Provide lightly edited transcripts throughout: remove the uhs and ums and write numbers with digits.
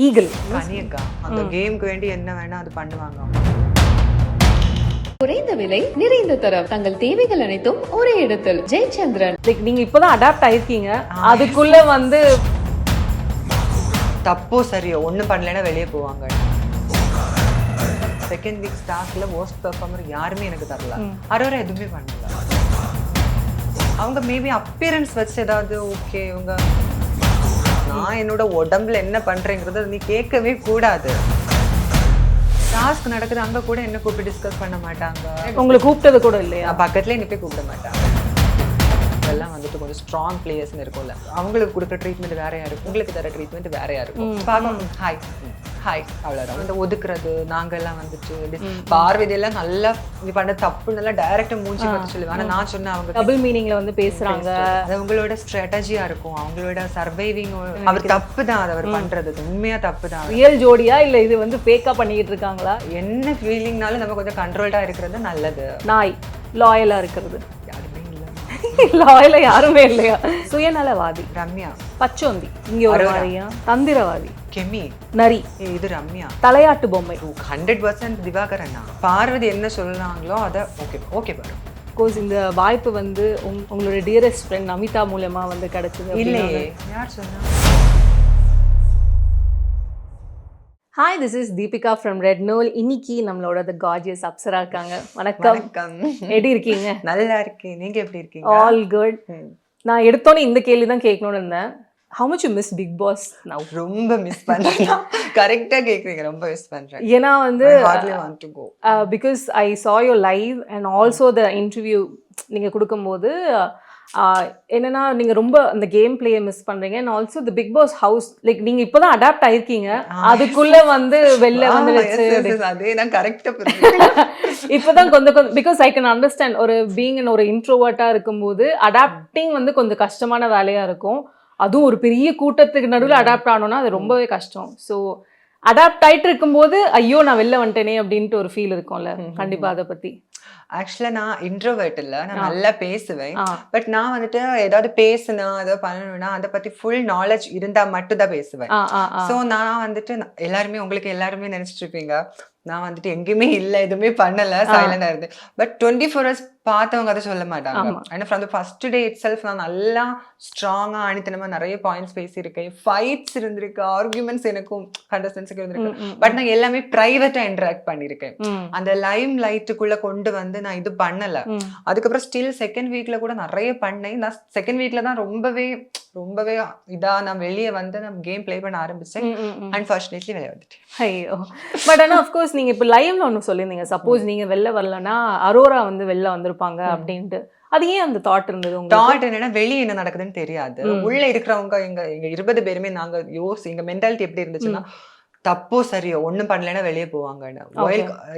Eagle கனியக்கா அந்த கேமுக்கு வேண்டி என்ன வேணா அது பண்ணுவாங்க. குறைந்த விலை நிறைந்த தரம் தங்கள் தேவைகள் அனைத்தும் ஒரே இடத்தில் ஜெயச்சந்திரன். லைக் நீங்க இப்பதான் அடாப்ட் ஆயிருக்கீங்க, அதுக்குள்ள வந்து தப்போ சரியோ ஒன்றும் பண்ணலைன்னா வெளியே போவாங்க. செகண்ட் வீக் ஸ்டார்ட்ல worst பெர்ஃபார்மர் யாருமே எனக்கு தரல. அரோரா எதுவுமே பண்ணல. அவங்க மேபி அப்பியரன்ஸ் வச்சு ஏதாவது ஓகே இவங்க நான் என்னோட உடம்புல என்ன பண்றேங்கிறத நீ கேட்கவே கூடாது. டாஸ்க் நடக்குது அங்க கூட என்ன கூப்பிட்டு டிஸ்கஸ் பண்ண மாட்டாங்க. உங்களை கூப்பிட்டது கூட இல்லையா? பக்கத்துலேயே நிப்பே கூப்பிட மாட்டாங்க. இதெல்லாம் வந்துட்டு கொஞ்சம் ஸ்ட்ராங் பிளேயர்ஸ்னு இருக்கும்ல, அவங்களுக்கு கொடுக்குற ட்ரீட்மெண்ட் வேறையா இருக்கும், உங்களுக்கு தர ட்ரீட்மெண்ட் வேறையா இருக்கும். பார்க்கணும் ஹாய் ஹாய் அவ்வளோதான். இந்த ஒதுக்குறது நாங்கெல்லாம் வந்துட்டு பார்வதியெல்லாம் நல்லா இது பண்ண தப்பு நல்லா டைரக்டா மூஞ்சி பார்த்து சொல்லுவேன். ஆனால் நான் சொன்னேன் அவங்க டபுள் மீனிங்ல வந்து பேசுறாங்க. அது அவங்களோட ஸ்ட்ராட்டஜியா இருக்கும், அவங்களோட சர்வைவிங். அவர் தப்பு தான் அது அவர் பண்றது, உண்மையா தப்பு தான். ரியல் ஜோடியா இல்ல இது வந்து ஃபேக்கா பண்ணிட்டு இருக்காங்களா? என்ன ஃபீலிங்னாலும் நம்ம கொஞ்சம் கண்ட்ரோல்டா இருக்கிறது நல்லது. நாய் லாயலா இருக்கிறது யாருமே இல்லை. லாயலா யாருமே இல்லையா? சுயநலவாதி ரம்யா. பச்சோந்தி இங்க ஒரு மாதிரியா? தந்திரவாதி கெமி. நரி இது ரம்யா. தலையாட்டு பொம்மை 100% திவாகரன். பார்வதி என்ன சொல்றாங்களோ அதை ஓகே ஓகே பாரு. கோர்ஸ் இந்த வாய்ப்பு வந்து உங்களோட டியரஸ்ட் ஃப்ரெண்ட் நமிதா மூலமா வந்து கிடைச்சது இல்லையே, யார் சொன்னா? Hi, this is Deepika from Red Knoll. இன்னைக்கு நம்மளோட த கார்ஜியஸ் அப்சரா இருக்காங்க. வணக்கம். எப்படி இருக்கீங்க? நல்லா இருக்கேன், நீங்க எப்படி இருக்கீங்க? All good. நான் எடுத்தோன்னே இந்த கேள்வி தான் கேட்கணும்னு இருந்தேன். How much you miss Big Boss now? ரொம்ப மிஸ் பண்றேன். கரெக்டா கேக்குறீங்க, ரொம்ப மிஸ் பண்றேன். ஏன்னா வந்து hardly want to go because I saw your live and also the interview நீங்க கொடுக்கும்போது என்னன்னா நீங்க ரொம்ப அந்த கேம் பிளேயை மிஸ் பண்றீங்க and also the Big Boss house like நீங்க இப்பதான் அடாப்ட் ஆயிருக்கீங்க, அதுக்குள்ள வந்து வெளில வந்துருச்சு. அதே நான் கரெக்டா புரிஞ்சுக்கிறேன். இப்பதான் கொஞ்சம் because I can understand ஒரு being in ஒரு இன்ட்ரோவர்ட்டா இருக்கும்போது அடாப்டிங் வந்து கொஞ்சம் கஷ்டமான வேலையா இருக்கும். அதுவும் ஒரு பெரிய கூட்டத்துக்கு நடுவில் அடாப்ட் ஆனோம்னா அது ரொம்பவே கஷ்டம். ஸோ அடாப்ட் ஆயிட்டு இருக்கும்போது ஐயோ நான் வெளில வந்துட்டேனே அப்படின்ட்டு ஒரு ஃபீல் இருக்கும்ல. கண்டிப்பா அதை பத்தி. ஆக்சுவலா நான் இன்ட்ரோவர்ட் இல்ல, நான் நல்லா பேசுவேன். பட் நான் வந்துட்டு ஏதாவது பேசுனா ஏதாவது பண்ணணும்னா அதை பத்தி ஃபுல் நாலேஜ் இருந்தா மட்டும் தான் பேசுவேன். ஸோ நான் வந்துட்டு எல்லாருமே உங்களுக்கு எல்லாருமே நினைச்சிட்டு இருப்பீங்க நான் வந்துட்டு எங்கேயுமே இல்லை, எதுவுமே பண்ணல, சைலண்டா இருந்தேன். பட் 24 hours பார்த்தவங்க அதை சொல்ல மாட்டாங்க. ஏன்னா from the first day it self நான் நல்லா ஸ்ட்ராங்கா அணித்தனமா நிறைய பாயிண்ட்ஸ் பேசியிருக்கேன், ஃபைட்ஸ் இருந்திருக்கு, ஆர்குமெண்ட்ஸ் எனக்கும் கண்டஸ்டன்ஸுக்கு இருந்திருக்கு. பட் நான் எல்லாமே பிரைவேட்டா இன்டராக்ட் பண்ணியிருக்கேன். அந்த லைம் லைட்டுக்குள்ள கொண்டு வந்து நான் இது பண்ணல. அதுக்கப்புறம் ஸ்டில் செகண்ட் வீக்ல கூட நிறைய பண்ணேன். நான் செகண்ட் வீக்ல தான் ரொம்பவே இதா நான் வெளியே வந்து நான் கேம் பிளே பண்ண ஆரம்பிச்சேன். அன்ஃபார்ச்சுனேட்லி வெளியே வந்துட்டேன். ஐயோ. பட் ஆனால் அஃப்கோர்ஸ் நீங்க இப்போ லைவ்ல ஒன்று சொல்லியிருந்தீங்க, சப்போஸ் நீங்க வெளில வரலன்னா அரோரா வந்து வெளில வந்திருப்பாங்க அப்படின்ட்டு. அது ஏன் அந்த தாட் இருந்தது உங்களுக்கு? தாட் என்னன்னா வெளியே என்ன நடக்குதுன்னு தெரியாது. உள்ள இருக்கிறவங்க எங்க 20 பேருமே நாங்க எங்க மென்டாலிட்டி எப்படி இருந்துச்சுன்னா தப்போ சரியோ ஒன்றும் பண்ணலைன்னா வெளியே போவாங்கன்னு.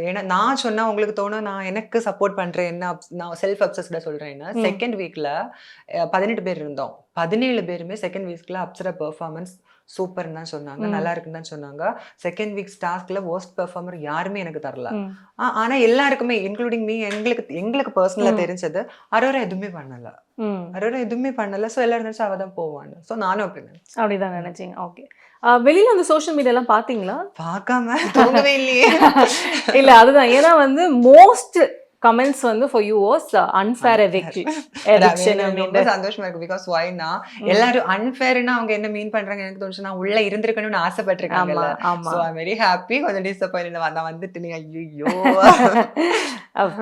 ஏன்னா நான் சொன்னா உங்களுக்கு தோணும் நான் எனக்கு சப்போர்ட் பண்றேன், என்ன நான் செல்ஃப் அப்சஸ்டா சொல்றேன்னா செகண்ட் வீக்ல 18 பேர் இருந்தோம். 17 பேருமே செகண்ட் வீக்ல அப்சரா பெர்ஃபார்மன்ஸ் சூப்பர்னு தான் சொன்னாங்க, நல்லா இருக்குன்னு தான் சொன்னாங்க. செகண்ட் வீக் ஸ்டார்ட்ல worst பெர்ஃபார்மர் யாருமே எனக்கு தரல. ஆனா எல்லாருக்குமே இன்க்ளூடிங் மீ எங்களுக்கு பர்சனலா தெரிஞ்சது அரோரா எதுவுமே பண்ணல. ஸோ எல்லாரும் நினைச்சு அவ தான் போவான்னு. ஸோ நானும் அப்படிதான் நினைச்சீங்க. ஓகே. வெளியில அந்த சோஷியல் மீடியா எல்லாம் பாத்தீங்களா? பார்க்காம தூங்கவே இல்லையே. இல்ல அதுதான், ஏன்னா வந்து மோஸ்ட் கமெண்ட்ஸ் வந்து for you was unfair eviction ரொம்ப சந்தோஷமா இருக்கு. பிகாஸ் வைனா எல்லாரும் அன்ஃபேர்னா அவங்க என்ன மீன் பண்றாங்க எனக்கு தோணுச்சு, நான் உள்ள இருந்திருக்கணும்னு ஆசைப்பட்டிருக்காங்கல்ல. So I very happy. கொஞ்சம் டிசப்பாயிண்ட் நான் வந்துட்டு நீங்க ஐயோ. of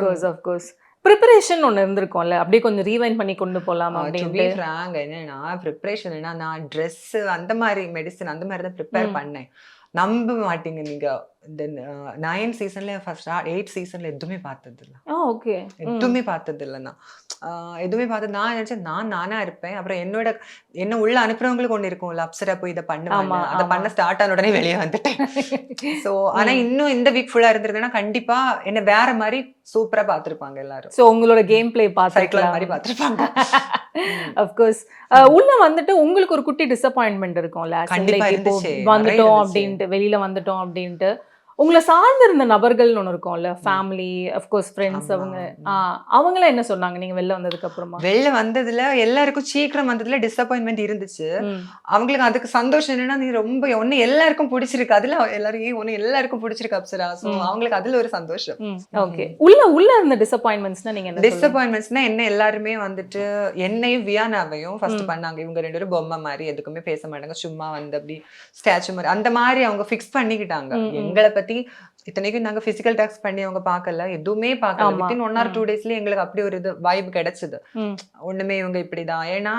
course ப்ரிப்பரேஷன் ஒன்று இருந்திருக்கும்ல, அப்படியே கொஞ்சம் ரீவைண்ட் பண்ணி கொண்டு போகலாம் அப்படின்னு. என்னன்னா ப்ரிப்பரேஷன் நான் ட்ரெஸ் அந்த மாதிரி மெடிசன் அந்த மாதிரி தான் ப்ரிப்பேர் பண்ணேன். நம்ப மாட்டீங்க நீங்க, இந்த 9 சீசன்ல ஃபர்ஸ்ட் 8 சீசன்ல எதுவுமே பார்த்தது இல்லை. ஓகே. எதுவுமே பார்த்தது இல்லை. நான் எதுவுமே பார்த்து நான் நினைச்சேன் நானா இருப்பேன். அப்புறம் என்ன உள்ள அனுப்புறவங்களுக்கு ஒண்ணு இருக்கும்ல, அப்சரா போய் இதை பண்ணுவாங்க, அதை பண்ண ஸ்டார்ட் ஆன உடனே வெளியே வந்துட்டேன். ஸோ ஆனா இன்னும் இந்த வீக் ஃபுல்லா இருந்திருந்தேன்னா கண்டிப்பா என்ன வேற மாதிரி சூப்பரா பார்த்திருப்பாங்க எல்லாரும். ஸோ உங்களோட கேம் பிளே பார்த்துக்கலாம் மாதிரி பார்த்திருப்பாங்க. அஃப்கோர்ஸ் உள்ள வந்துட்டு உங்களுக்கு ஒரு குட்டி டிசப்பாயின்மெண்ட் இருக்கும்ல, கண்டிப்பா இருந்துச்சு. வந்துட்டோம் அப்படின்ட்டு, வெளியில வந்துட்டோம் அப்படின்ட்டு. உங்களை சார்ந்திருந்த நபர்கள்னு ஒண்ணு இருக்கும்ல, ஃபேமிலி, அஃப்கோர்ஸ் ஃப்ரெண்ட்ஸ், ஆமா. அவங்களாம் என்ன சொன்னாங்க நீங்க வெளில வந்ததுக்கு அப்புறமா? வெளில வந்ததுல எல்லாருக்கும் சீக்கிரம் வந்ததுல டிசப்பாயின்மெண்ட் இருந்துச்சு. ம். அவங்களுக்கு அதுக்கு சந்தோஷம் என்னன்னா, நீ ரொம்ப உன்ன எல்லாருக்கும் பிடிச்சிருக்கு. அதுல எல்லாரும் ஏன் உன்ன எல்லாருக்கும் பிடிச்சிருக்கு அப்சரா. சோ அவங்களுக்கு அதுல ஒரு சந்தோஷம். ஓகே. உள்ள இருந்த டிசப்பாயின்ட்மெண்ட்ஸ்னா நீங்க என்ன சொல்லுவீங்க? டிசப்பாயின்மெண்ட்ஸ்னா என்ன எல்லாருமே வந்துட்டு என்னையும் வியானாவையும் ஃபர்ஸ்ட் பண்ணாங்க. இவங்க 2 பேரும் பொம்மை மாதிரி எதுக்குமே பேச மாட்டாங்க. சும்மா வந்து அப்படி ஸ்டாச்சு மாதிரி அந்த மாதிரி அவங்க ஃபிக்ஸ் பண்ணிக்கிட்டாங்க. எங்களை பத்தி இத்தனைக்கும் நாங்க பிசிக்கல் டாக்ஸ் பண்ணி அவங்க பார்க்கல, எதுவுமே பார்க்கல. ஆமா. வித்தின் 1 or 2 டேஸ்லயே எங்களுக்கு அப்படி ஒரு இது வைப் கிடைச்சது. ஒண்ணுமே இவங்க இப்படிதான். ஏன்னா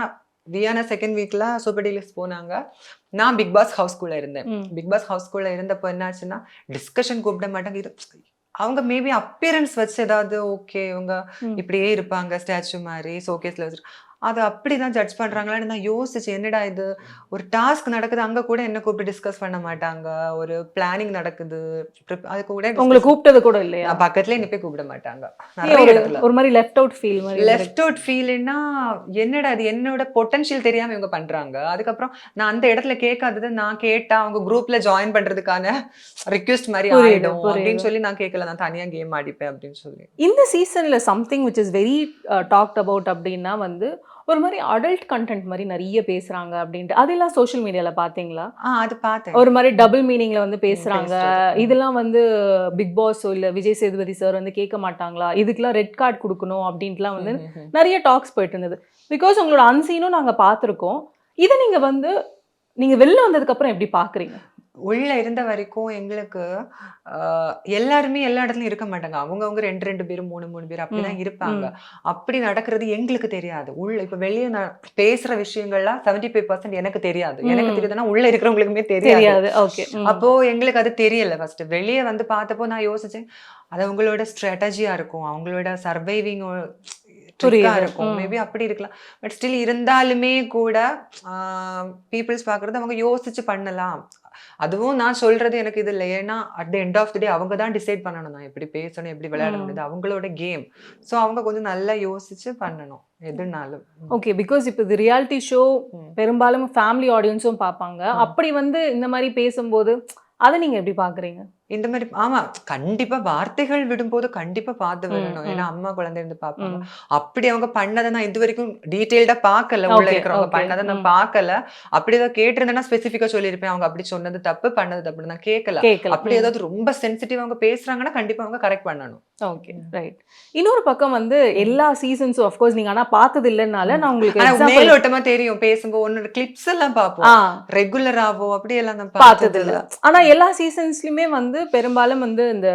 வியானா செகண்ட் வீக்ல சூப்பர் டீலக்ஸ் போனாங்க. நான் பிக் பாஸ் ஹவுஸ்குள்ள இருந்தேன். பிக் பாஸ் ஹவுஸ்குள்ள இருந்தப்போ என்னாச்சுன்னா டிஸ்கஷன் கூப்பிட மாட்டாங்க. இது அவங்க மேபி அப்பியரன்ஸ் வச்சு ஏதாவது ஓகே இவங்க இப்படியே இருப்பாங்க ஸ்டாச்சு மாதிரி ஷோகேஸ்ல வச்சு அது அப்படிதான் ஜட்ஜ் பண்றாங்களான்னு நான் யோசிச்சேன். என்னடா இது ஒரு டாஸ்க் நடக்குது, அங்க கூட என்ன கூப்பிட்டு டிஸ்கஸ் பண்ண மாட்டாங்க. ஒரு பிளானிங் நடக்குது, அது கூட உங்களை கூப்பிட்டது கூட இல்லையா? நான் பக்கத்துலயே நிப்பே கூப்பிட மாட்டாங்க. ஒரு மாதிரி லெஃப்ட் அவுட் ஃபீல் மாதிரி. லெஃப்ட் அவுட் ஃபீல்னா என்னடா அது என்னோட பொட்டன்ஷியல் தெரியாம இவங்க பண்றாங்க. அதுக்கப்புறம் நான் அந்த இடத்துல கேட்காதது நான் கேட்டா அவங்க குரூப்ல ஜாயின் பண்றதுக்கான ரிக்வெஸ்ட் மாதிரி ஆயிடும் அப்படின்னு சொல்லி நான் கேட்கல. நான் தனியா கேம் ஆடிப்பேன் அப்படின்னு சொல்லி. இந்த சீசன்ல something which is very talked about அப்படின்னா வந்து ஒரு மாதிரி அடல்ட் கண்டென்ட் மாதிரி நிறைய பேசுறாங்க அப்படின்ட்டு அதெல்லாம் சோஷியல் மீடியால பாத்தீங்களா? அது பார்த்தேன். ஒரு மாதிரி டபுள் மீனிங்ல வந்து பேசுறாங்க. இதெல்லாம் வந்து பிக் பாஸ் இல்ல விஜய் சேதுபதி சார் வந்து கேட்க மாட்டாங்களா, இதுக்கெல்லாம் ரெட் கார்டு கொடுக்கணும் அப்படின்ட்டுலாம் வந்து நிறைய டாக்ஸ் போயிட்டு இருந்தது. பிகாஸ் உங்களோட அன்சீனும் நாங்க பார்த்துருக்கோம். இதை நீங்க வெளில வந்ததுக்கு அப்புறம் எப்படி பாக்குறீங்க? உள்ள இருந்த வரைக்கும் எங்களுக்கு எல்லாருமே எல்லா இடத்துலயும் இருக்க மாட்டாங்க. அவங்க 2 பேர் 3 பேர் அப்படிதான் இருப்பாங்க. அப்படி நடக்கிறது எங்களுக்கு தெரியாது. உள்ள இப்ப வெளியே பேசுற விஷயங்கள்லாம் 75% எனக்கு தெரியாது. எனக்கு தெரியுதுன்னா உள்ள இருக்கிறவங்களுக்குமே தெரியாது. அப்போ எங்களுக்கு அது தெரியல. ஃபர்ஸ்ட் வெளியே வந்து பார்த்தப்போ நான் யோசிச்சேன், அது அவங்களோட ஸ்ட்ராட்டஜியா இருக்கும், அவங்களோட சர்வைவிங் இருக்கும், மேபி அப்படி இருக்கலாம். பட் ஸ்டில் இருந்தாலுமே கூட பீப்புள்ஸ் பாக்குறது அவங்க யோசிச்சு பண்ணலாம். அதுவும் நான் சொல்றது எனக்கு இது இல்லை. ஏன்னா at the end of the day அவங்க தான் டிசைட் பண்ணணும் நான் எப்படி பேசணும், எப்படி விளையாடணும். இது அவங்களோட கேம். ஸோ அவங்க கொஞ்சம் நல்லா யோசிச்சு பண்ணணும் எதுனாலும். ஓகே. பிகாஸ் இப்போ இது ரியாலிட்டி ஷோ பெரும்பாலும் ஃபேமிலி ஆடியன்ஸும் பார்ப்பாங்க. அப்படி வந்து இந்த மாதிரி பேசும்போது அதை நீங்க எப்படி பாக்குறீங்க? இந்த மாதிரி ஆமா கண்டிப்பா வார்த்தைகள் விடும்போது கண்டிப்பா பார்த்து வரணும். ஏன்னா அம்மா குழந்தை இருந்து பார்ப்பாங்க. அப்படி அவங்க பண்ணதை நான் இது வரைக்கும் டீட்டெயில்டா பார்க்கல. உள்ள இருக்கிறவங்க பண்ணதை நான் பார்க்கல. அப்படி ஏதாவது கேட்டிருந்தேன்னா ஸ்பெசிஃபிக்கா சொல்லியிருப்பேன். அவங்க அப்படி சொன்னது தப்பு, பண்ணது தப்பு நான் கேட்கல. அப்படி ஏதாவது ரொம்ப சென்சிட்டிவ் அவங்க பேசுறாங்கன்னா கண்டிப்பா அவங்க கரெக்ட் பண்ணணும். Okay right. இன்னொரு பக்கம் வந்து எல்லா சீசன்ஸும் ஆஃப் கோர்ஸ் நீங்க ஆனா பார்த்தது இல்லைனால நான் உங்களுக்கு மேலோட்டமா தெரியும். பேசும்போது ஒன்னோட கிளிப்ஸ் எல்லாம் பார்ப்போம். ரெகுலராவோ அப்படி எல்லாம் நான் பார்த்தது இல்லை. ஆனா எல்லா சீசன்ஸ்லயுமே வந்து பெரும்பாலும் வந்து இந்த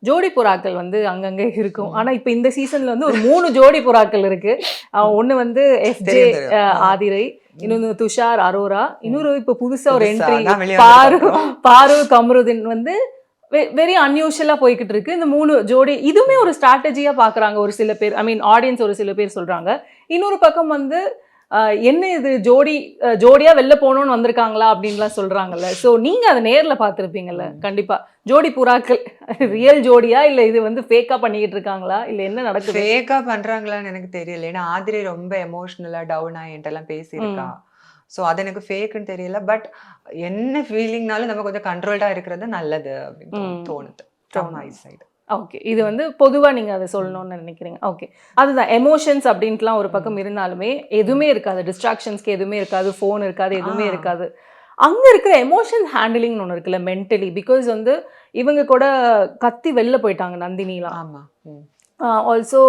ஜோடி புறாக்கள் வந்து அங்கங்க இருக்கும். ஆனா இப்ப இந்த சீசன்ல வந்து ஒரு 3 ஜோடி புறாக்கள் இருக்கு. ஒண்ணு வந்து FJ ஆதிரை, இன்னொன்னு துஷார் அரோரா, இன்னொரு இப்ப புதுசா ஒரு என்ட்ரி பாரு கமருதீன் வந்து வெரி அன்யூஷுவலா போய்கிட்டு இருக்கு. இந்த 3 ஜோடி இதுவுமே ஒரு ஸ்ட்ராட்டஜியா பாக்குறாங்க ஒரு சில பேர். ஐ மீன் ஆடியன்ஸ் ஒரு சில பேர் சொல்றாங்க. இன்னொரு பக்கம் வந்து என்ன இது ஜோடியா வெளில போகணும்னு வந்திருக்காங்களா அப்படின்லாம் சொல்றாங்கல்ல. ஸோ நீங்க அதை நேர்ல பார்த்துருப்பீங்கல்ல கண்டிப்பா. ஜோடி புறாக்கள் ரியல் ஜோடியா இல்ல இது வந்து ஃபேக்கா பண்ணிக்கிட்டு இருக்காங்களா இல்ல என்ன நடக்குது? ஃபேக்கா பண்றாங்களான்னு எனக்கு தெரியல. ஏன்னா ஆதிரை ரொம்ப எமோஷனலா டவுன் ஆகிட்டெல்லாம் பேசியிருக்கா. ஸோ அது எனக்கு ஃபேக்குன்னு தெரியல. பட் என்ன ஃபீலிங்னாலும் நம்ம கொஞ்சம் கண்ட்ரோல்டா இருக்கிறது நல்லது அப்படின்னு தோணுது ஃப்ரம் மை சைடு. ஓகே. இது வந்து பொதுவா நீங்க அதை சொல்லணும்னு நினைக்கிறீங்க. ஓகே. அதுதான் எமோஷன்ஸ் அப்படின்ட்டுலாம் ஒரு பக்கம் இருந்தாலுமே எதுவுமே இருக்காது. டிஸ்ட்ராக்ஷன்ஸ்க்கு எதுவுமே இருக்காது, ஃபோன் இருக்காது, எதுவுமே இருக்காது. அங்க இருக்கிற எமோஷன் ஹேண்டிலிங்னு ஒன்று இருக்குல்ல மென்டலி. பிகாஸ் வந்து இவங்க கூட கத்தி வெளில போயிட்டாங்க நந்தினிலாம். ஆமா. ஆல்சோ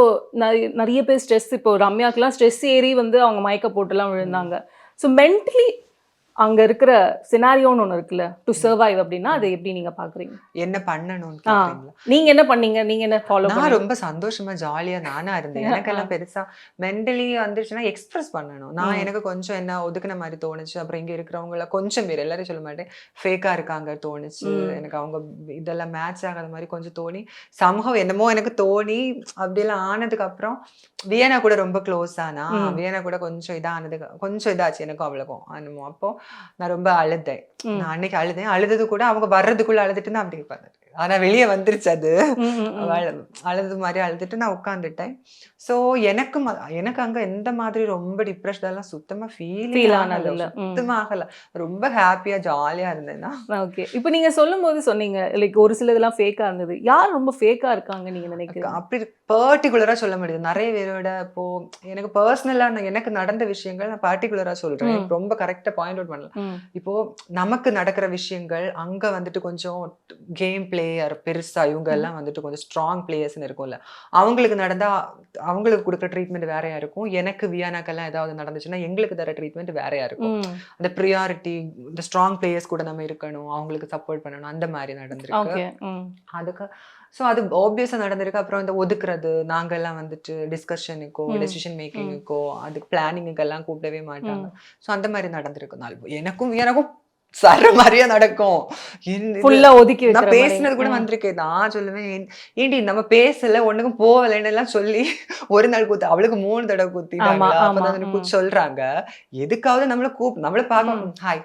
நிறைய பேர் ஸ்ட்ரெஸ், இப்போ ரம்யாக்கெல்லாம் ஸ்ட்ரெஸ் ஏறி வந்து அவங்க மயக்க போட்டுலாம் விழுந்தாங்க. ஸோ மென்டலி அங்க இருக்கிற சினாரியோன்னு ஒன்று இருக்குல்ல டு சர்வைவ் அப்படின்னா அதை எப்படி நீங்க பாக்குறீங்க? என்ன பண்ணணும்னு நீங்க என்ன பண்ணீங்க? நீங்க என்ன ஃபாலோ? நான் ரொம்ப சந்தோஷமா ஜாலியா நானா இருந்தேன். எனக்கெல்லாம் பெருசா மென்டலி வந்துச்சுன்னா எக்ஸ்பிரஸ் பண்ணணும். நான் எனக்கு கொஞ்சம் என்ன ஒதுக்குன மாதிரி தோணுச்சு. அப்புறம் இங்க இருக்கிறவங்கள கொஞ்சம் பேர் எல்லாரும் சொல்ல மாட்டேன் ஃபேக்கா இருக்காங்க தோணுச்சு. எனக்கு அவங்க இதெல்லாம் மேட்ச் ஆகாத மாதிரி கொஞ்சம் தோணி சமூகம் என்னமோ எனக்கு தோணி அப்படியெல்லாம் ஆனதுக்கு அப்புறம் வியனா கூட ரொம்ப க்ளோஸ் ஆனா. வியனா கூட கொஞ்சம் கொஞ்சம் இதாச்சு எனக்கும் அவ்வளோக்கும் அனுமோ. அப்போ நான் ரொம்ப அழுதேன். நான் அன்னைக்கு அழுதேன். அழுதது கூட அவங்க வர்றதுக்குள்ள அழுதுட்டு தான் அப்படி இருப்பாங்க. ஆனா வெளியே வந்துருச்சு அது. ம். அழுது மாதிரி அழுதுட்டு நான் உட்காந்துட்டேன். ஸோ எனக்கு அங்க எந்த மாதிரி ரொம்ப டிப்ரெஷன்லாம் சுத்தமா ஃபீல் ஃபீல் ஆனது ஆகல. இல்ல. சுத்தமா ஆகல. ரொம்ப ஹாப்பியா ஜாலியா இருந்தேன்னா. ஓகே. இப்ப நீங்க சொல்லும்போது சொன்னீங்க, லைக் ஒரு சிலதெல்லாம் ஃபேக்கா இருந்தது. யார் ரொம்ப ஃபேக்கா இருக்காங்க நீங்க நினைக்கிறீங்க? அப்படி பர்ட்டிகுலரா சொல்ல முடியாது. நிறைய பேரோட இப்போ எனக்கு பர்சனலா எனக்கு நடந்த விஷயங்கள் நான் பர்ட்டிகுலரா சொல்றேன். எனக்கு ரொம்ப கரெக்டா பாயிண்ட் அவுட் பண்ணலாம். ம். இப்போ நமக்கு நடக்கிற விஷயங்கள் அங்க வந்துட்டு கொஞ்சம் கேம் பிளேயர் பெருசா இவங்க எல்லாம் வந்துட்டு கொஞ்சம் ஸ்ட்ராங் பிளேயர்ஸ்னு இருக்கும்ல. அவங்களுக்கு நடந்தா அவங்களுக்கு கொடுக்குற ட்ரீட்மெண்ட் வேறையா இருக்கும். எனக்கு வியானாக்கெல்லாம் ஏதாவது நடந்துச்சுன்னா எங்களுக்கு தர ட்ரீட்மெண்ட் வேறையா இருக்கும். ம். அந்த ப்ரியாரிட்டி இந்த ஸ்ட்ராங் பிளேயர்ஸ் கூட நம்ம இருக்கணும், அவங்களுக்கு சப்போர்ட் பண்ணணும், அந்த மாதிரி நடந்திருக்கு. ஓகே. ம். அதுக்கு ஸோ அது ஆப்வியஸா நடந்திருக்கு. அப்புறம் இந்த ஒதுக்குறது, நாங்கெல்லாம் வந்துட்டு டிஸ்கஷனுக்கோ டெசிஷன் மேக்கிங்குக்கோ அதுக்கு பிளானிங்குக்கெல்லாம் கூப்பிடவே மாட்டாங்க. ஸோ அந்த மாதிரி நடந்திருக்கு. எனக்கும் சர மாதிரியா நடக்கும். ஃபுல்லா ஒதுக்கி வைக்கிற நான் மாதிரி. பேசினது கூட வந்திருக்கு. நான் சொல்லுவேன், ஏண்டி நம்ம பேசல ஒண்ணுக்கும் போகலைன்னு எல்லாம் சொல்லி ஒரு நாள் கூத்து அவளுக்கு 3 தடவை கூத்திட்டாங்களா? அப்பதான் எனக்கு சொல்றாங்க. எதுக்காவது நம்மள பார்க்க ஹாய்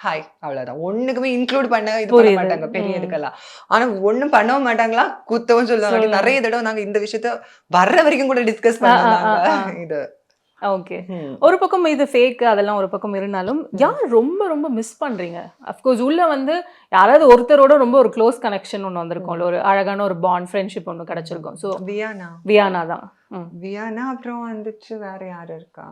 ஹாய் அவ்வளவுதான். ஒண்ணுக்குமே இன்க்ளூட் பண்ண இது பண்ண மாட்டாங்க பெரிய இதுக்கெல்லாம். ஆனா ஒண்ணும் பண்ணவும் மாட்டாங்களா, குத்தவும் சொல்லுவாங்க. நிறைய தடவை நாங்க இந்த விஷயத்த வர்ற வரைக்கும் கூட டிஸ்கஸ் பண்ணாங்க இது. ஓகே. ஒரு பக்கம் இது ஃபேக் அதெல்லாம் ஒரு பக்கம் இருந்தாலும் யார் ரொம்ப ரொம்ப மிஸ் பண்றீங்க? அஃப்கோர்ஸ் உள்ள வந்து யாராவது ஒருத்தரோட ரொம்ப ஒரு க்ளோஸ் கனெக்ஷன் ஒன்று வந்திருக்கும்ல, ஒரு அழகான ஒரு பாண்ட் ஃப்ரெண்ட்ஷிப் ஒன்று கிடைச்சிருக்கும். ஸோ வியானா தான். வியானா அப்புறம் வந்துச்சு வேற யாரு இருக்கா?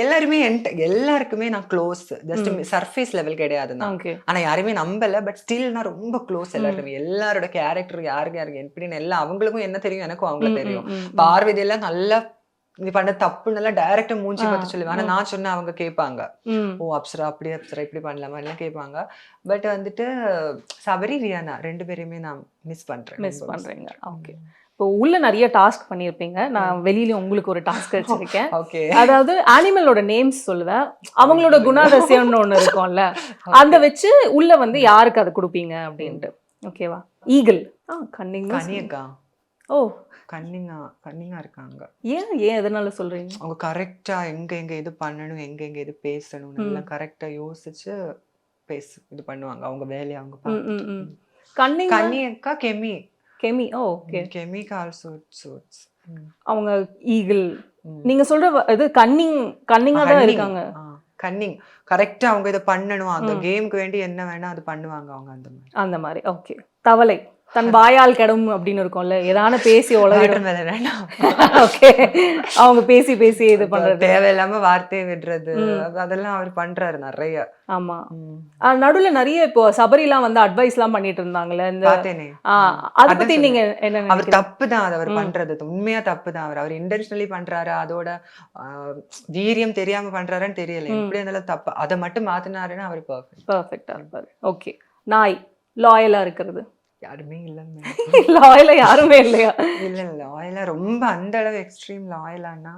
எல்லாருக்குமே நான் க்ளோஸ். ஜஸ்ட் சர்ஃபேஸ் லெவல் கிடையாது நான். ஆனா யாருமே நம்பல. பட் ஸ்டில் நான் ரொம்ப க்ளோஸ் எல்லாருக்குமே. எல்லாரோட கேரக்டர் யாருக்கு எப்படின்னு எல்லாம் அவங்களுக்கும் என்ன தெரியும், எனக்கும் அவங்கள தெரியும். பார்வதி எல்லாம் நல்லா இது பண்ண தப்புன்னு எல்லாம் டைரக்டா மூஞ்சி பார்த்து சொல்லுவேன். ஆனா நான் சொன்ன அவங்க கேட்பாங்க. ஓ அப்சரா அப்படி அப்சரா இப்படி பண்ணலாமா எல்லாம் கேட்பாங்க. பட் வந்துட்டு சபரி வியானா 2 பேரையுமே நான் மிஸ் பண்றேங்க. ஓகே. இப்போ உள்ள நிறைய டாஸ்க் பண்ணியிருப்பீங்க. நான் வெளியில உங்களுக்கு ஒரு டாஸ்க் வச்சிருக்கேன். ஓகே. அதாவது அனிமலோட நேம்ஸ் சொல்லுவேன். அவங்களோட குணாதிசயம்னு ஒண்ணு இருக்கும்ல, அந்த வச்சு உள்ள வந்து யாருக்கு அதை கொடுப்பீங்க அப்படின்ட்டு. ஓகேவா? ஈகிள். கனியக்கா. ஓ கன்னிங்கா இருக்காங்க. ஏன் எதனால சொல்றீங்க? அவங்க கரெக்டா எங்க எது பண்ணணும், எங்க எது பேசணும் எல்லாம் கரெக்டா யோசிச்சு இது பண்ணுவாங்க. அவங்க வேலையை அவங்க கன்னியக்கா கெமி. ஓகே. கெமிக்கு ஆல்சோ சூட்ஸ். அவங்க ஈகிள். நீங்க சொல்ற இது கன்னிங்கா தான் இருக்காங்க. கன்னிங் கரெக்டா அவங்க இதை பண்ணணும், அந்த கேமுக்கு வேண்டி என்ன வேணா அது பண்ணுவாங்க அவங்க அந்த மாதிரி. ஓகே. தவளை. தன் வாயால் கெடும் அப்படின்னு இருக்கும்ல, ஏதான பேசி உலகிடும். ஓகே. அவங்க பேசி இது பண்றது, தேவையில்லாம வார்த்தையை விடுறது, அதெல்லாம் அவர் பண்றாரு நிறைய. ஆமா. நடுவுல நிறைய இப்போ சபரிலாம் வந்து அட்வைஸ் எல்லாம் பண்ணிட்டு இருந்தாங்கல்ல, இந்த அத பத்தி நீங்க என்ன? அவர் தப்பு தான் அது அவர் பண்றது, உண்மையா தப்பு தான். அவர் இன்டென்ஷனலி பண்றாரு, அதோட வீரியம் தெரியாம பண்றாருன்னு தெரியல. எப்படி இருந்தாலும் தப்பு. அதை மட்டும் மாத்தினாருன்னா அவர் பர்ஃபெக்டா இருப்பாரு. ஓகே. நாய் லாயலா இருக்கிறது யாருமே இல்லைங்க. லாயலா யாருமே இல்லையா? இல்ல லாயலா ரொம்ப அந்த அளவு எக்ஸ்ட்ரீம் லாயலானா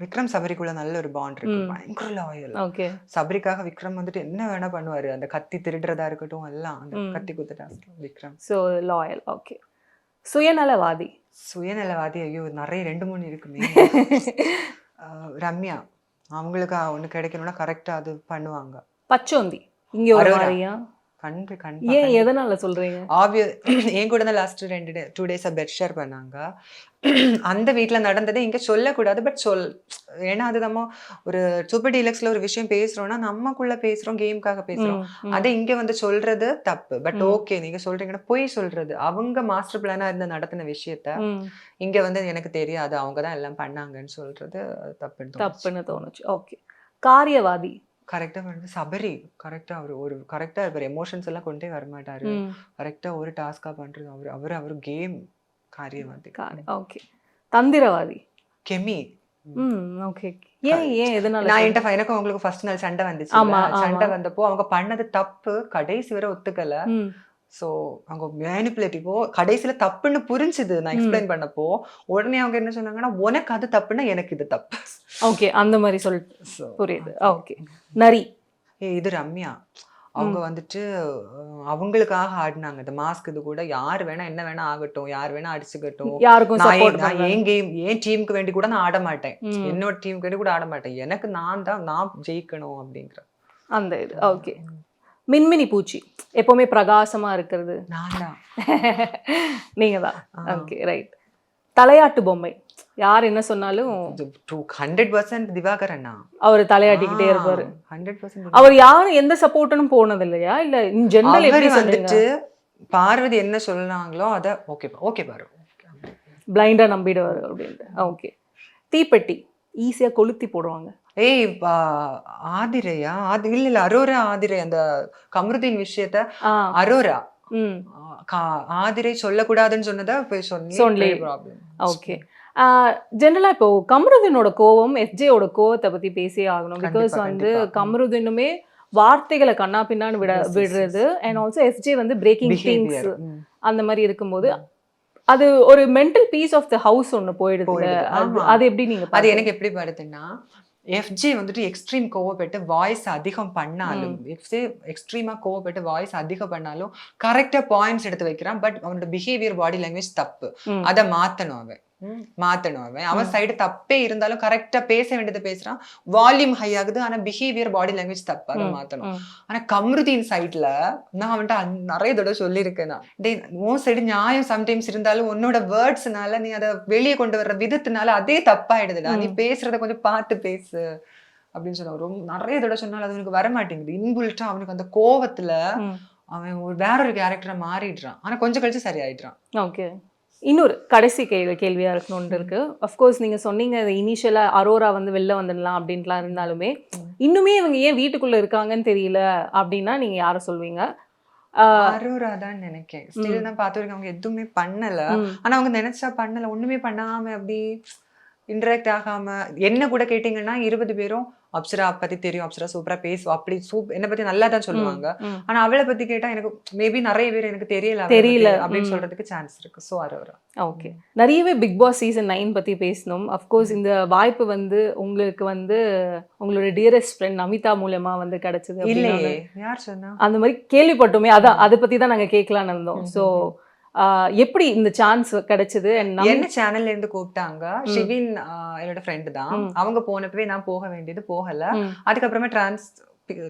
விக்ரம் சபரிக்குள்ள நல்ல ஒரு பாண்ட் இருக்கு. பயங்கர லாயல். ஓகே. சபரிக்காக விக்ரம் வந்துட்டு என்ன வேணா பண்ணுவாரு. அந்த கத்தி திருடுறதா இருக்கட்டும் எல்லாம், அந்த கத்தி குத்துட்டா விக்ரம். So loyal. ஓகே. சுயநலவாதி. ஐயோ நிறைய 2-3 இருக்குமே. ரம்யா. அவங்களுக்கு ஒண்ணு கிடைக்கணும்னா கரெக்டா அது பண்ணுவாங்க. பச்சோந்தி. இங்க ஒரு மாதிரியா? ஏன் எதனால சொல்றீங்க? என் கூட தான் லாஸ்ட் 2 டேஸா பெட் ஷேர் பண்ணாங்க. அந்த வீட்டுல நடந்ததை இங்க சொல்லக்கூடாது. பட் ஏன்னா அது நம்ம ஒரு சூப்பர் டீலக்ஸ்ல ஒரு விஷயம் பேசுறோம்னா நமக்குள்ள பேசுறோம், கேமுக்காக பேசுறோம். அதை இங்க வந்து சொல்றது தப்பு. பட் ஓகே, நீங்க சொல்றீங்கன்னா பொய் சொல்றது. அவங்க மாஸ்டர் பிளானா இருந்து நடத்தின விஷயத்த இங்க வந்து எனக்கு தெரியாது, அவங்கதான் எல்லாம் பண்ணாங்கன்னு சொல்றது தப்புன்னு தோணுச்சு. ஓகே. காரியவாதி. கரெக்டா வந்து சபரி கரெக்டா இருப்பாரு. எமோஷன்ஸ் எல்லாம் கொண்டே வரமாட்டாரு. கரெக்டா ஒரு டாஸ்கா பண்றது அவர் கேம் காரியவாதி. ஓகே. தந்திரவாதி. கெமி. ஓகே. ஏன் எதனால? நான் எனக்கும் அவங்களுக்கு ஃபர்ஸ்ட் நாள் சண்டை வந்துச்சு. சண்டை வந்தப்போ அவங்க பண்ணது தப்பு, கடைசி வரை ஒத்துக்கல. சோ அவங்க மேனிபுலேட்டிவோ கடைசியில தப்புன்னு புரிஞ்சுது. நான் எக்ஸ்பிளைன் பண்ணப்போ உடனே அவங்க என்ன சொன்னாங்கன்னா, உனக்கு அது தப்புன்னா எனக்கு இது தப்பு. ஓகே. அந்த மாதிரி புரியுது. ஓகே. நரி. இது ரம்யா. அவங்க வந்துட்டு அவங்களுக்காக ஆடினாங்க இந்த மாஸ்க். இது கூட யார் வேணா என்ன வேணா ஆகட்டும், யார் வேணா அடிச்சுக்கட்டும், என் டீமுக்கு வேண்டி கூட நான் ஆட மாட்டேன், என்னோட டீமுக்கு வேண்டி கூட ஆட மாட்டேன், எனக்கு நான் ஜெயிக்கணும் அப்படிங்கிற அந்த இது. ஓகே. மின்மினி பூச்சி எப்பவுமே பிரகாசமா இருக்கிறது நான் தான். நீங்க தான். Okay right. தலையாட்டு பொம்மை யார் என்ன சொன்னாலும் 100% திவாகரண்ணா. அவர் தலையாட்டிக்கிட்டே இருப்பாரு. 100% அவர் யாரும் எந்த சப்போர்ட்டும் போனது இல்லையா? இல்ல இன் ஜெனரல் எப்படி சொல்றீங்க? வந்துட்டு பார்வதி என்ன சொல்றாங்களோ அத ஓகே பாரு பிளைண்டா நம்பிடுவாரு அப்படின்ட்டு. ஓகே. தீப்பெட்டி ஈஸியா கொளுத்தி போடுவாங்க. ஏய் ஆதிரையா இல்ல அரோரா ஆதிரை அந்த கமருதீன் விஷயத்த அரோரா ஆதிரை சொல்லக்கூடாதுன்னு சொன்னதா போய் சொல்லி. ஓகே. ஜென்ரலா இப்போ கமருதீனோட கோவம் எஸ்ஜேயோட கோவத்தை பத்தி பேசியே ஆகணும். பிகாஸ் வந்து கமருதீனுமே வார்த்தைகளை கண்ணா பின்னான்னு விடுறது அண்ட் ஆல்சோ எஸ்ஜே வந்து பிரேக்கிங் திங்ஸ் அந்த மாதிரி இருக்கும்போது அது ஒரு mental peace of the house ஒண்ணு போயிடுது. அது எப்படி நீங்க அது எனக்கு எப்படி படுதுன்னா எஃப்ஜே வந்துட்டு எக்ஸ்ட்ரீம் கோவப்பட்டு வாய்ஸ் அதிகம் பண்ணாலும் எஃப்ஜே எக்ஸ்ட்ரீமா கோவப்பட்டு வாய்ஸ் அதிகம் பண்ணாலும் கரெக்டா பாயிண்ட்ஸ் எடுத்து வைக்கிறான். பட் அவனோட பிஹேவியர் பாடி லாங்குவேஜ் தப்பு. அதை மாத்தணும் அவன் சைடு தப்பே இருந்தாலும் கரெக்டா பேச வேண்டியதை பேசுறான். வால்யூம் ஹை ஆகுது ஆனா பிஹேவியர் பாடி லாங்குவேஜ் தப்பு. அதை மாத்தணும். ஆனா கம்ருதீன் சைட்ல நான் வந்துட்டு நிறைய தடவை சொல்லியிருக்கேன். உன் சைடு நியாயம் சம்டைம்ஸ் இருந்தாலும் உன்னோட வேர்ட்ஸ்னால நீ அதை வெளியே கொண்டு வர்ற விதத்தினால அதே தப்பாயிடுதுடா. நீ பேசுறத கொஞ்சம் பார்த்து பேசு அப்படின்னு சொன்ன ரொம்ப நிறைய தடவை சொன்னாலும் அது அவனுக்கு வரமாட்டேங்குது. இன்புல்ட்டா அவனுக்கு அந்த கோவத்துல அவன் வேற ஒரு கேரக்டரை மாறிடுறான். ஆனா கொஞ்சம் கழிச்சு சரியாயிடுறான். ஓகே. இன்னொரு கடைசி கேள்வியா இருக்கணும்னு இருக்கு. அஃப்கோர்ஸ் நீங்க சொன்னீங்க இனிஷியலா அரோரா வந்து வெளில வந்துடலாம் அப்படின்ட்டுலாம் இருந்தாலுமே இன்னுமே இவங்க ஏன் வீட்டுக்குள்ள இருக்காங்கன்னு தெரியல அப்படின்னா நீங்க யாரை சொல்வீங்க? அரோரா தான் நினைக்கிறேன். ஸ்டில் நான் பார்த்து வரைக்கும் அவங்க எதுவுமே பண்ணல. ஆனா அவங்க நினைச்சா பண்ணல. ஒண்ணுமே பண்ணாம அப்படி இன்டராக்ட் ஆகாம என்ன கூட கேட்டீங்கன்னா 20 பேரும் அப்சரா பத்தி தெரியும், அப்சரா சூப்பரா பேசுவா, அப்படி என்ன பத்தி நல்லா தான் சொல்லுவாங்க. ஆனா அவளை பத்தி கேட்டா எனக்கு மேபி நிறைய பேர் எனக்கு தெரியல அப்படின்னு சொல்றதுக்கு சான்ஸ் இருக்கு. சோ அரோரா. ஓகே. நிறையவே பிக் பாஸ் சீசன் 9 பத்தி பேசணும். அஃப்கோர்ஸ் இந்த வாய்ப்பு வந்து உங்களுக்கு வந்து உங்களோட டியரஸ்ட் ஃப்ரெண்ட் நமிதா மூலமா வந்து கிடைச்சது. இல்லையே, யார் சொன்னா? அந்த மாதிரி கேள்விப்பட்டோமே, அதான் அதை பத்தி தான் நாங்க கேட்கலான்னு இருந்தோம். ஸோ எப்படி இந்த சான்ஸ் கிடைச்சது? என்ன சேனல்ல இருந்து கூப்பிட்டாங்க. ஷிவின் என்னோட ஃப்ரெண்டு தான். அவங்க போனப்பவே நான் போக வேண்டியது போகல. அதுக்கப்புறமா டிரான்ஸ்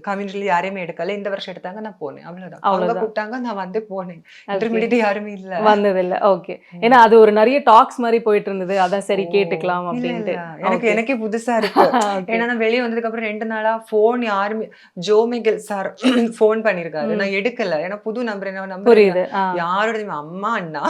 கம்யூனிட்டில யாரையுமே எடுக்கல. இந்த வருஷம் எடுத்தாங்க, நான் போனேன். அவ்வளவுதான். அவங்க கூப்பிட்டாங்க, நான் வந்து போனேன். இன்டர்மீடியட் யாருமே இல்ல, வந்தது இல்ல. ஓகே. ஏன்னா அது ஒரு நிறைய டாக்ஸ் மாதிரி போயிட்டு இருந்தது. அதான் சரி கேட்டுக்கலாம் அப்படின்ட்டு. எனக்கே புதுசா இருக்கு. ஏன்னா நான் வெளியே வந்ததுக்கு அப்புறம் 2 நாளா போன் யாருமே ஜோமிகல் சார் போன் பண்ணிருக்காரு. நான் எடுக்கல. ஏன்னா புது நம்பர் நம்பர் யாரோட அம்மா அண்ணா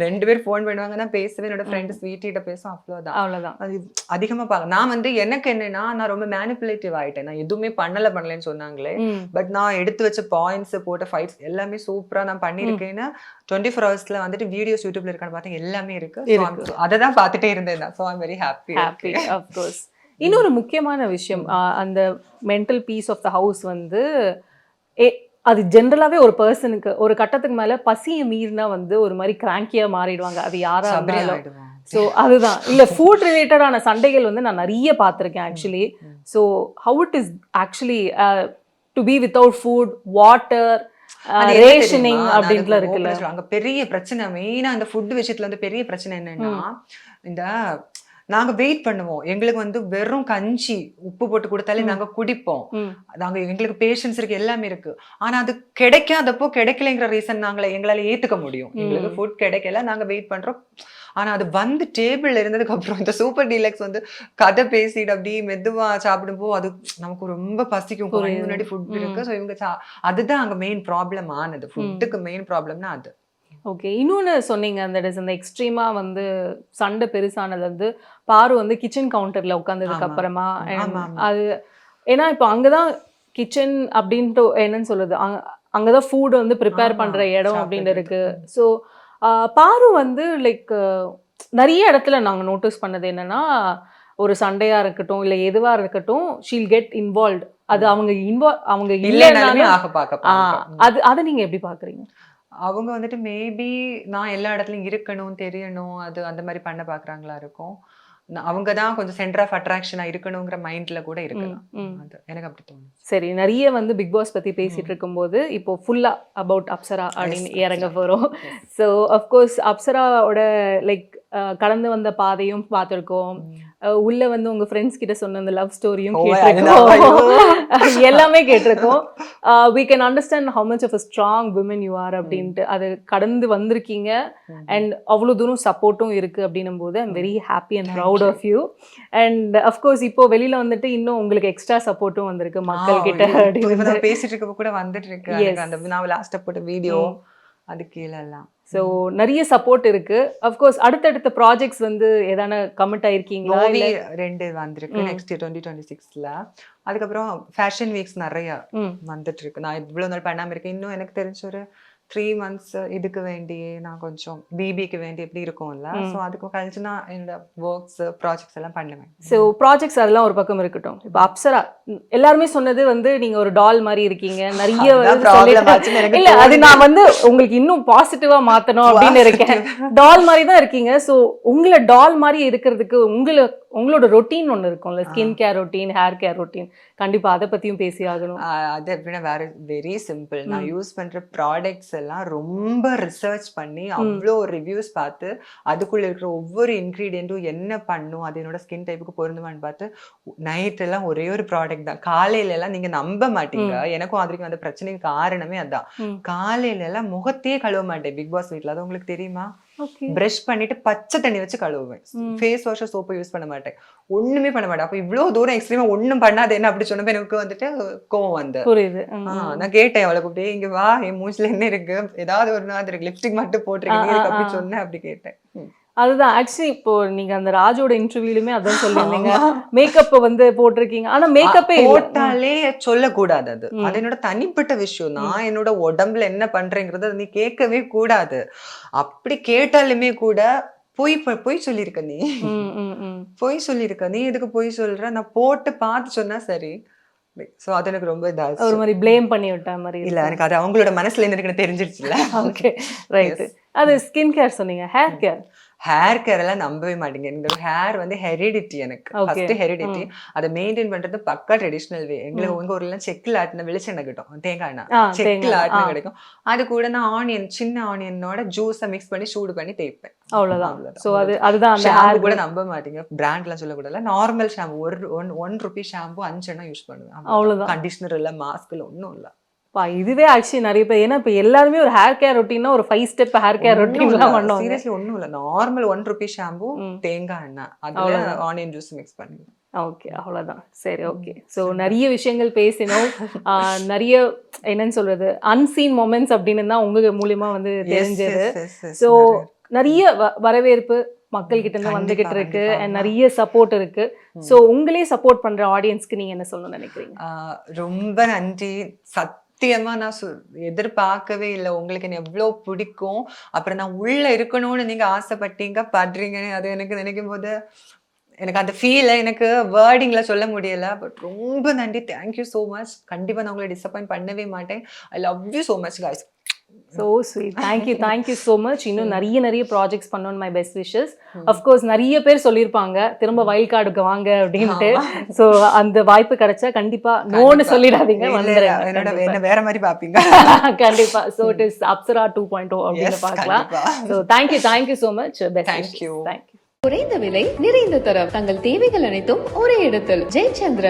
2 பேர் போன் பண்ணுவாங்க. நான் பேசுவேன். என்னோட ஃப்ரெண்ட் ஸ்வீட்டிட்ட பேசும். அவ்வளவுதான். அது அதிகமா பாக்க நான் வந்து எனக்கு என்னன்னா நான் ரொம்ப மேனிபுலேட்டிவ் ஆயிட்டேன். நான் எதுவுமே பண்ணலன்னு சொன்னாங்களே, பட் நான் எடுத்து வச்ச பாயிண்ட்ஸ் போட்ட ஃபைட்ஸ் எல்லாமே சூப்பரா நான் பண்ணிருக்கேன்னு 24 ஹவர்ஸ்ல வந்துட்டு வீடியோஸ் யூடியூப்ல இருக்கான்னு பார்த்தா எல்லாமே இருக்கு. அதை தான் பார்த்துட்டே இருந்தேன். So I am very happy. Of course. இன்னொரு முக்கியமான விஷயம், அந்த mental peace of the house வந்து அது ஜென்ரலாவே ஒரு பர்சனுக்கு ஒரு கட்டத்துக்கு மேல பசியை மீறினா வந்து ஒரு மாதிரி கிராங்கியா மாறிடுவாங்க. அது யாரா இருந்தாலும். ஸோ அதுதான். இல்லை, ஃபுட் ரிலேட்டடான சண்டைகள் வந்து நான் நிறைய பார்த்துருக்கேன் actually. So how it is actually to be without food, water, rationing அப்படின்ட்டுலாம் இருக்குல்ல. அங்கே பெரிய பிரச்சனை மெயினாக இந்த ஃபுட் விஷயத்துல வந்து பெரிய பிரச்சனை என்னன்னா, இந்த நாங்க வெயிட் பண்ணுவோம். எங்களுக்கு வந்து வெறும் கஞ்சி உப்பு போட்டு கொடுத்தாலே நாங்க குடிப்போம். நாங்க எங்களுக்கு பேஷன்ஸ் இருக்கு, எல்லாமே இருக்கு. ஆனா அது கிடைக்காதப்போ கிடைக்கலைங்கிற ரீசன் எங்களால ஏத்துக்க முடியும். எங்களுக்கு ஃபுட் கிடைக்கல, நாங்க வெயிட் பண்றோம். ஆனா அது வந்து டேபிள்ல இருந்ததுக்கு அப்புறம் இந்த சூப்பர் டீலக்ஸ் வந்து கதை பேசிட்டு அப்படி மெதுவா சாப்பிடும்போது அது நமக்கு ரொம்ப பசிக்கும். முன்னாடி ஃபுட் இருக்கு. ஸோ இவங்க அதுதான் அங்க மெயின் ப்ராப்ளம் ஆனது. ஃபுட்டுக்கு மெயின் ப்ராப்ளம்னா அது. ஓகே. இன்னொன்று சொன்னீங்க, அந்த அந்த எக்ஸ்ட்ரீமாக வந்து சண்டை பெருசானது வந்து பாரு வந்து கிச்சன் கவுண்டரில் உட்காந்ததுக்கு அப்புறமா அது ஏன்னா இப்போ அங்கே தான் கிச்சன் அப்படின்ட்டு என்னன்னு சொல்லுது, அங்கே தான் ஃபுட் வந்து ப்ரிப்பேர் பண்ணுற இடம் அப்படின்னு இருக்கு. ஸோ பாரு வந்து லைக் நிறைய இடத்துல நாங்கள் நோட்டீஸ் பண்ணது என்னன்னா, ஒரு சண்டையாக இருக்கட்டும் இல்லை எதுவாக இருக்கட்டும், ஷீல் கெட் இன்வால்வ். அது அவங்க இல்லைனாலுமே அதை நீங்கள் எப்படி பார்க்குறீங்க? அவங்க வந்துட்டு மேபி நான் எல்லா இடத்துலையும் இருக்கணும், தெரியணும், அது அந்த மாதிரி பண்ண பார்க்குறாங்களா இருக்கும். அவங்க தான் கொஞ்சம் சென்டர் ஆஃப் அட்ராக்ஷனா இருக்கணுங்கிற மைண்ட்ல கூட இருக்கலாம். எனக்கு அப்படி தோணும். சரி, நிறைய வந்து பிக் பாஸ் பத்தி பேசிட்டு இருக்கும்போது இப்போ ஃபுல்லா அபவுட் அப்சரா அப்படின்னு இறங்க போறோம். ஸோ அஃப்கோர்ஸ் அப்சராவோட லைக் கடந்து வந்த பாதையும் பார்த்துருக்கோம். உள்ள வந்து உங்க ஃப்ரெண்ட்ஸ் கிட்ட சொன்ன அந்த லவ் ஸ்டோரியும் Oh, கேட்டிருக்கோம். எல்லாமே கேட்டிருக்கோம். We can understand how much of a strong woman you are அப்படின்ட்டு அது கடந்து வந்திருக்கீங்க. அண்ட் அவ்வளோ தூரம் சப்போர்ட்டும் இருக்கு அப்படின்னும் போது I'm very happy and proud of you. And of course இப்போ வெளியில வந்துட்டு இன்னும் உங்களுக்கு எக்ஸ்ட்ரா சப்போர்ட்டும் வந்திருக்கு மக்கள் கிட்ட அப்படின்னு பேசிட்டு இருக்க கூட வந்துட்டு இருக்கு. எனக்கு அந்த நான் லாஸ்ட் போட்ட வீடியோ அது கீழ எல்லாம் ஸோ நிறைய சப்போர்ட் இருக்கு. அஃப்கோர்ஸ் அடுத்தடுத்த ப்ராஜெக்ட்ஸ் வந்து ஏதான கமிட் ஆயிருக்கீங்களா? மூவி 2 வந்திருக்கு நெக்ஸ்ட் 2026ல. அதுக்கப்புறம் ஃபேஷன் வீக்ஸ் நிறைய வந்துட்டு இருக்கு. நான் இவ்வளவு நாள் பண்ணாம இருக்கேன். இன்னும் எனக்கு தெரிஞ்ச ஒரு 3 months இதுக்கு வேண்டி நான் கொஞ்சம் பிபிக்கு வேண்டி எப்படி இருக்கும்ல, ஸோ அதுக்கு கழிச்சு நான் என்னோட ஒர்க்ஸ் ப்ராஜெக்ட்ஸ் எல்லாம் பண்ணுவேன். ஸோ ப்ராஜெக்ட்ஸ் அதெல்லாம் ஒரு பக்கம் இருக்கட்டும். இப்போ அப்சரா எல்லாருமே சொன்னது வந்து நீங்க ஒரு டால் மாதிரி இருக்கீங்க, நிறைய இல்ல அது நான் வந்து உங்களுக்கு இன்னும் பாசிட்டிவா மாத்தணும் அப்படின்னு இருக்கேன். டால் மாதிரி தான் இருக்கீங்க. ஸோ உங்களை டால் மாதிரி இருக்கிறதுக்கு உங்களோட ரொட்டீன் ஒன்று இருக்கும்ல, skin care routine, hair care routine, கண்டிப்பா அதை பத்தியும் பேசி ஆகணும். அது எப்படின்னா வேற வெரி சிம்பிள். நான் யூஸ் பண்ற ப்ராடக்ட்ஸ் எல்லாம் ரொம்ப ரிசர்ச் பண்ணி அவ்வளோ ரிவ்யூஸ் பார்த்து அதுக்குள்ள இருக்கிற ஒவ்வொரு இன்க்ரீடியன்ட்டும் என்ன பண்ணும், அது என்னோட ஸ்கின் டைப்புக்கு பொருந்துமான்னு பார்த்து நைட் எல்லாம் ஒரே ஒரு ப்ராடக்ட் தான். காலையில எல்லாம் நீங்க நம்ப மாட்டீங்க, எனக்கும் அதுக்கு அந்த பிரச்சனைக்கு காரணமே அதான். காலையில எல்லாம் முகத்தையே கழுவ மாட்டேன் பிக் பாஸ் வீட்ல, அது உங்களுக்கு தெரியுமா? பிரஷ் பண்ணிட்டு பச்சை தண்ணி வச்சு கழுவுவேன். ஃபேஸ் வாஷ் சோப்பு யூஸ் பண்ண மாட்டேன், ஒண்ணுமே பண்ண மாட்டேன். அப்ப இவ்வளவு தூரம் எக்ஸ்ட்ரீமா ஒண்ணும் பண்ணாது என்ன அப்படி சொன்னப்ப எனக்கு வந்துட்டு கோவம் வந்து நான் கேட்டேன் அவளை கூப்பிட்டு, இங்க வா என் மூஞ்சில என்ன இருக்கு, ஏதாவது ஒரு நாள் இருக்கு, லிப்ஸ்டிக் மட்டும் போட்டிருக்கீங்க அப்படி சொன்னேன், அப்படி கேட்டேன். அதுதான் ஆக்சுவலி இப்போ நீங்க அந்த ராஜோட இன்டர்வியூலுமே அதான் சொல்லியிருந்தீங்க, மேக்கப் வந்து போட்டிருக்கீங்க. ஆனா மேக்கப்பே போட்டாலே சொல்லக்கூடாது, அது அது என்னோட தனிப்பட்ட விஷயம். நான் என்னோட உடம்புல என்ன பண்றேங்கிறத நீ கேட்கவே கூடாது. அப்படி கேட்டாலுமே கூட பொய் சொல்லியிருக்க, நீ பொய் சொல்லியிருக்க, நீ எதுக்கு பொய் சொல்ற, நான் போட்டு பார்த்து சொன்னா சரி. சோ அது எனக்கு ரொம்ப இதாச்சு, ஒரு மாதிரி ப்ளேம் பண்ணி விட்ட மாதிரி. இல்ல எனக்கு அது அவங்களோட மனசுல எனக்கு தெரிஞ்சிருச்சுல. Okay right. அது ஸ்கின் கேர் சொன்னீங்க, ஹேர் கேர் எல்லாம் நம்பவே மாட்டீங்க. எங்க ஹேர் வந்து ஹெரிடிட்டி, எனக்கு ஃபர்ஸ்ட் ஹெரிடிட்டி. அதை மெயின்டைன் பண்றது பக்கா ட்ரெடிஷனல் வே. எங்களுக்கு உங்க ஊர்ல செக்கில் ஆட்டின வெளிச்செண்ணெய் கிட்டும், தேங்காய் எண்ணெய் செக்கில் ஆட்டின கிடைக்கும். அது கூட நான் ஆனியன், சின்ன ஆனியனோட ஜூஸை மிக்ஸ் பண்ணி சூடு பண்ணி தேய்ப்பேன், அவ்வளவுதான். சோ அதுதான் ஷாம்பு கூட நம்ப மாட்டீங்க, பிராண்ட் எல்லாம் சொல்லக்கூடாது, நார்மல் ஷாம்பு ₹1 ஷாம்பு 5 எண்ணெய் யூஸ் பண்ணுவேன், அவ்வளவுதான். கண்டிஷனர் இல்ல, மாஸ்க் இல்ல, ஒன்னும் இல்ல. இதுவே ஆக்சுவலி நிறைய பேர், ஏன்னா இப்ப எல்லாருமே ஒரு ஹேர் கேர் ரொட்டீன்னா ஒரு 5 ஸ்டெப் ஹேர் கேர் ரொட்டீன் எல்லாம் பண்ணுவாங்க. சீரியஸ்லி ஒண்ணும் இல்ல, நார்மல் ₹1 ஷாம்பு, தேங்காய் எண்ணெய், அதுல ஆனியன் ஜூஸ் மிக்ஸ் பண்ணி. ஓகே அவ்வளவுதான். சரி ஓகே. ஸோ நிறைய விஷயங்கள் பேசினோம். நிறைய என்னன்னு சொல்றது அன்சீன் மொமெண்ட்ஸ் அப்படின்னு தான் உங்க மூலியமா வந்து தெரிஞ்சது. ஸோ நிறைய வரவேற்பு மக்கள் கிட்ட இருந்து வந்துகிட்டு இருக்கு, நிறைய சப்போர்ட் இருக்கு. ஸோ உங்களே சப்போர்ட் பண்ற ஆடியன்ஸ்க்கு நீங்க என்ன சொல்லணும்னு நினைக்கிறீங்க? ரொம்ப நன்றி. சத்தியமா நான் எதிர்பார்க்கவே இல்லை உங்களுக்கு என்ன எவ்வளவு பிடிக்கும், அப்புறம் நான் உள்ள இருக்கணும்னு நீங்க ஆசைப்பட்டீங்க, படுறீங்கன்னு அது எனக்கு நினைக்கும் போது எனக்கு அந்த ஃபீலை எனக்கு வேர்டிங்ல சொல்ல முடியல. பட் ரொம்ப நன்றி, தேங்க்யூ ஸோ மச். கண்டிப்பா நான் உங்களை டிசப்பாயிண்ட் பண்ணவே மாட்டேன். I love you so much guys. So sweet. Thank you so much. இன்னும் நிறைய ப்ராஜெக்ட்ஸ் பண்ணணும். my best wishes. Of course நிறைய பேர் சொல்லியிருப்பாங்க திரும்ப வைல்ட் கார்டுக்கு வாங்க அப்படின்ட்டு. ஸோ அந்த வாய்ப்பு கிடைச்சா கண்டிப்பா நோன்னு சொல்லிடாதீங்க, வந்துடுங்க, வேற மாதிரி பாப்பீங்க கண்டிப்பா. ஸோ இட் இஸ் அப்சரா 2.0 அப்படின்னு பார்க்கலாம். So thank you so much. குறைந்த விலை, நிறைந்த தரம், தங்கள் தேவைகள் அனைத்தும் ஒரே இடத்தில். ஜெயச்சந்திரன்.